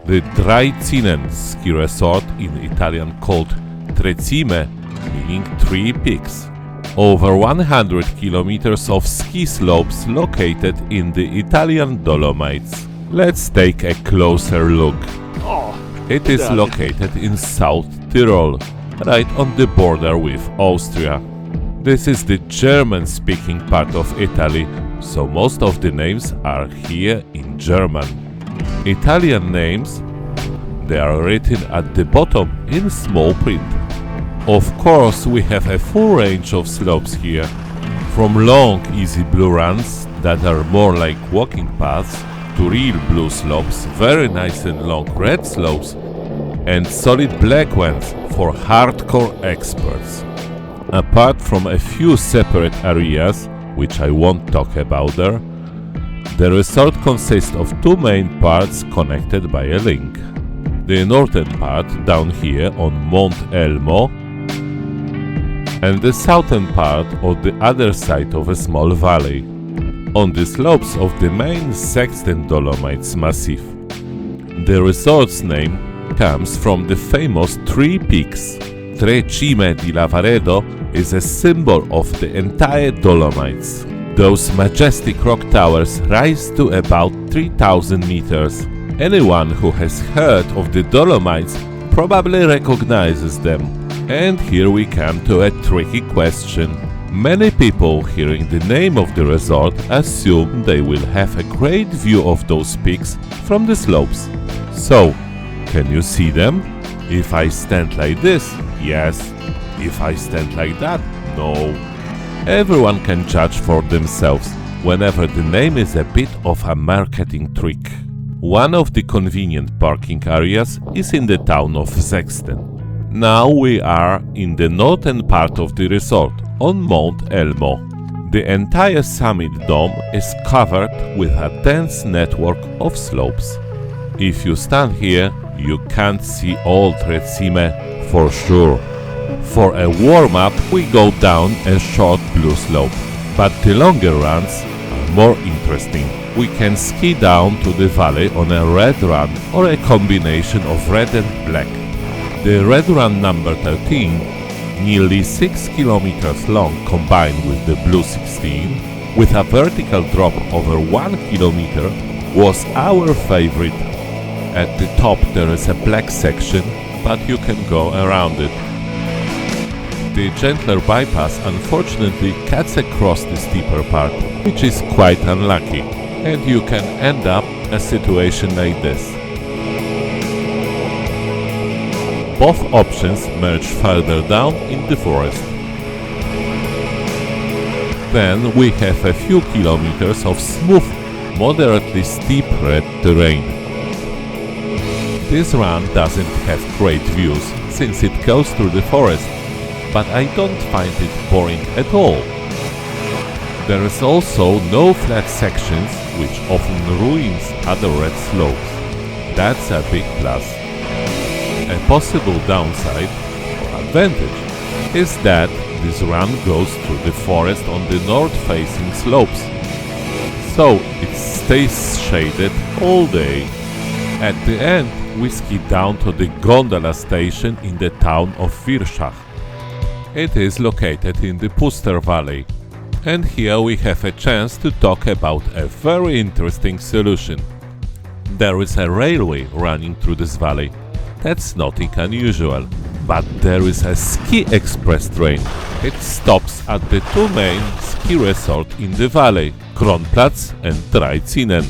The Tre Cime ski resort in Italian called Tre Cime, meaning 3 peaks. Over 100 kilometers of ski slopes located in the Italian Dolomites. Let's take a closer look. It is located in South Tyrol, right on the border with Austria. This is the German-speaking part of Italy, so most of the names are here in German. Italian names, they are written at the bottom in small print. Of course, we have a full range of slopes here, from long easy blue runs that are more like walking paths to real blue slopes, very nice and long red slopes, and solid black ones for hardcore experts. Apart from a few separate areas, which I won't talk about there, the resort consists of 2 main parts connected by a link. The northern part down here on Mount Elmo, and the southern part on the other side of a small valley, on the slopes of the main Sexten Dolomites massif. The resort's name comes from the famous 3 peaks. Tre Cime di Lavaredo is a symbol of the entire Dolomites. Those majestic rock towers rise to about 3,000 meters. Anyone who has heard of the Dolomites probably recognizes them. And here we come to a tricky question. Many people hearing the name of the resort assume they will have a great view of those peaks from the slopes. So, can you see them? If I stand like this, yes. If I stand like that, no. Everyone can judge for themselves whenever the name is a bit of a marketing trick. One of the convenient parking areas is in the town of Sexten. Now we are in the northern part of the resort, on Mount Elmo. The entire summit dome is covered with a dense network of slopes. If you stand here, you can't see all Tre Cime for sure. For a warm-up, we go down a short blue slope, but the longer runs are more interesting. We can ski down to the valley on a red run or a combination of red and black. The red run number 13, nearly 6 kilometers long combined with the blue 16, with a vertical drop over 1 kilometer, was our favorite. At the top there is a black section, but you can go around it. The gentler bypass unfortunately cuts across the steeper part, which is quite unlucky, and you can end up a situation like this. Both options merge further down in the forest. Then we have a few kilometers of smooth, moderately steep red terrain. This run doesn't have great views since it goes through the forest, but I don't find it boring at all. There is also no flat sections, which often ruins other red slopes. That's a big plus. A possible downside or advantage is that this run goes through the forest on the north-facing slopes, so it stays shaded all day. At the end, we ski down to the gondola station in the town of Wirschach. It is located in the Puster Valley, and here we have a chance to talk about a very interesting solution. There is a railway running through this valley. That's nothing unusual, but there is a ski express train. It stops at the 2 main ski resorts in the valley, Kronplatz and Tre Cime.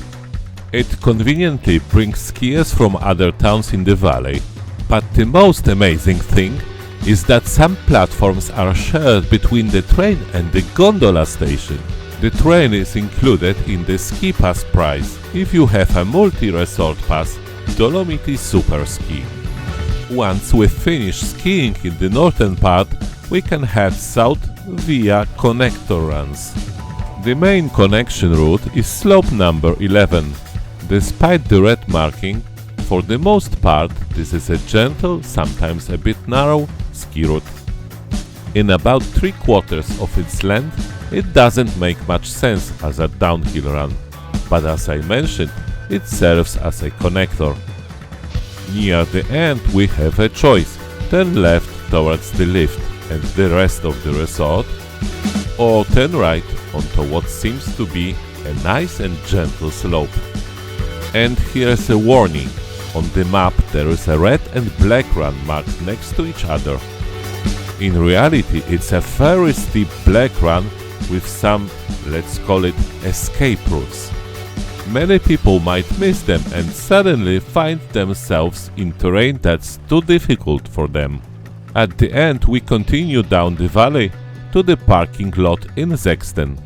It conveniently brings skiers from other towns in the valley, but the most amazing thing is that some platforms are shared between the train and the gondola station. The train is included in the ski pass price if you have a multi-resort pass, Dolomites Super Ski. Once we finish skiing in the northern part, we can head south via connector runs. The main connection route is slope number 11. Despite the red marking, for the most part this is a gentle, sometimes a bit narrow, ski route. In about 3/4 of its length, it doesn't make much sense as a downhill run, but as I mentioned, it serves as a connector. Near the end we have a choice: turn left towards the lift and the rest of the resort, or turn right onto what seems to be a nice and gentle slope. And here's a warning: on the map there is a red and black run marked next to each other. In reality it's a very steep black run with some, let's call it, escape routes. Many people might miss them and suddenly find themselves in terrain that's too difficult for them. At the end we continue down the valley to the parking lot in Sexten.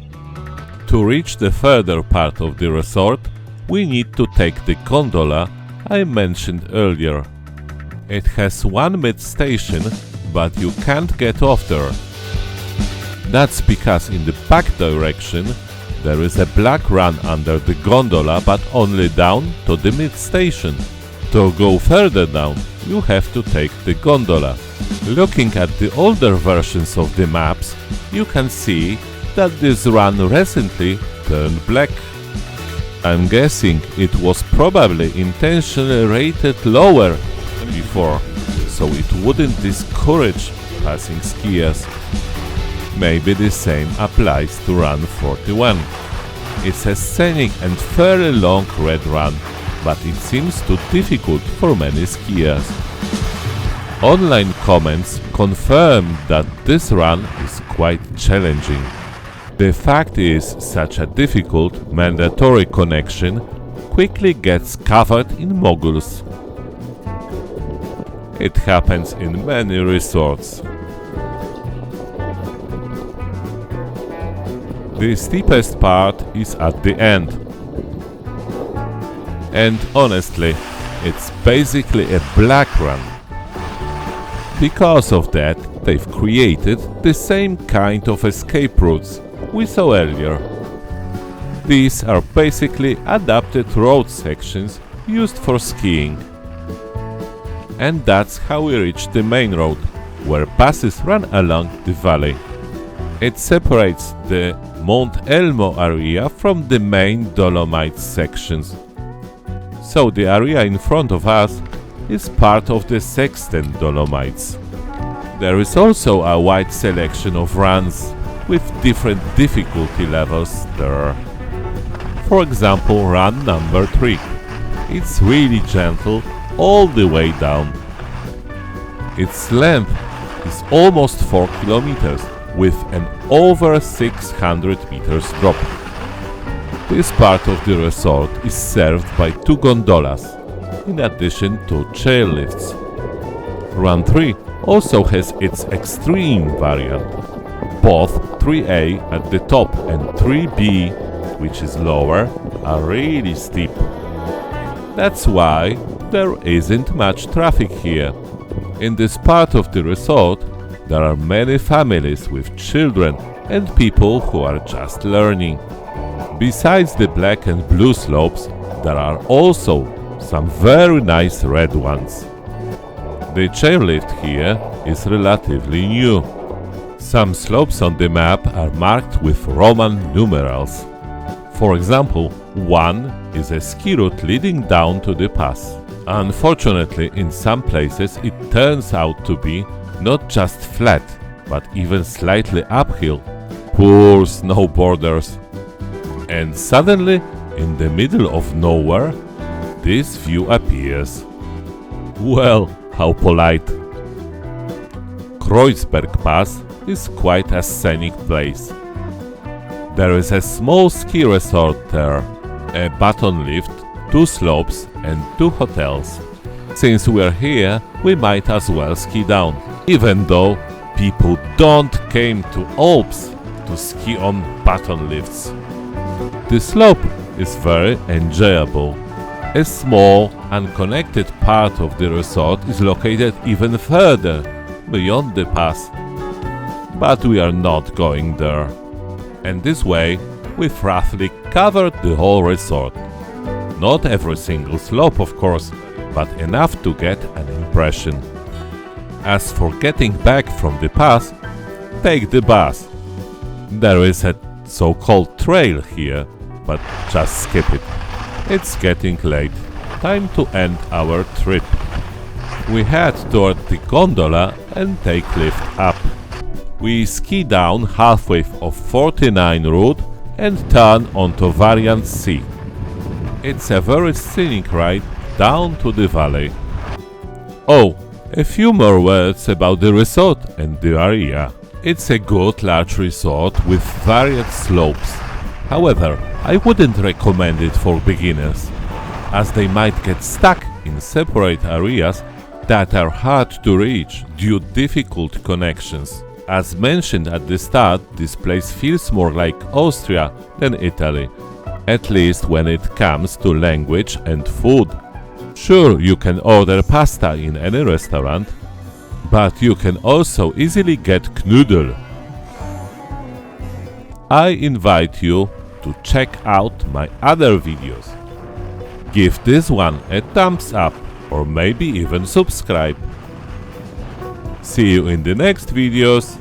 To reach the further part of the resort we need to take the gondola I mentioned earlier. It has one mid-station, but you can't get off there. That's because in the back direction there is a black run under the gondola, but only down to the mid-station. To go further down, you have to take the gondola. Looking at the older versions of the maps, you can see that this run recently turned black. I'm guessing it was probably intentionally rated lower than before, so it wouldn't discourage passing skiers. Maybe the same applies to Run 41. It's a scenic and fairly long red run, but it seems too difficult for many skiers. Online comments confirm that this run is quite challenging. The fact is, such a difficult, mandatory connection quickly gets covered in moguls. It happens in many resorts. The steepest part is at the end. And honestly, it's basically a black run. Because of that, they've created the same kind of escape routes we saw earlier. These are basically adapted road sections used for skiing. And that's how we reach the main road, where passes run along the valley. It separates the Mount Elmo area from the main Dolomites sections. So the area in front of us is part of the Sexten Dolomites. There is also a wide selection of runs with different difficulty levels there. For example, run number 3. It's really gentle all the way down. Its length is almost 4 kilometers with an over 600 meters drop. This part of the resort is served by 2 gondolas, in addition to chairlifts. Run 3 also has its extreme variant. Both 3A at the top and 3B, which is lower, are really steep. That's why there isn't much traffic here. In this part of the resort, there are many families with children and people who are just learning. Besides the black and blue slopes, there are also some very nice red ones. The chairlift here is relatively new. Some slopes on the map are marked with Roman numerals. For example, one is a ski route leading down to the pass. Unfortunately, in some places it turns out to be not just flat, but even slightly uphill. Poor snowboarders. And suddenly, in the middle of nowhere, this view appears. Well, how polite. Kreuzberg Pass is quite a scenic place. There is a small ski resort there, a button lift, 2 slopes and 2 hotels. Since we're here, we might as well ski down, even though people don't came to Alps to ski on button lifts. The slope is very enjoyable. A small, unconnected part of the resort is located even further beyond the pass. But we are not going there. And this way, we've roughly covered the whole resort. Not every single slope, of course, but enough to get an impression. As for getting back from the pass, take the bus. There is a so-called trail here, but just skip it. It's getting late. Time to end our trip. We head toward the gondola and take lift up. We ski down halfway of 49 route and turn onto Variant C. It's a very scenic ride down to the valley. Oh, a few more words about the resort and the area. It's a good large resort with varied slopes. However, I wouldn't recommend it for beginners, as they might get stuck in separate areas that are hard to reach due to difficult connections. As mentioned at the start, this place feels more like Austria than Italy, at least when it comes to language and food. Sure, you can order pasta in any restaurant, but you can also easily get knödel. I invite you to check out my other videos. Give this one a thumbs up or maybe even subscribe. See you in the next videos.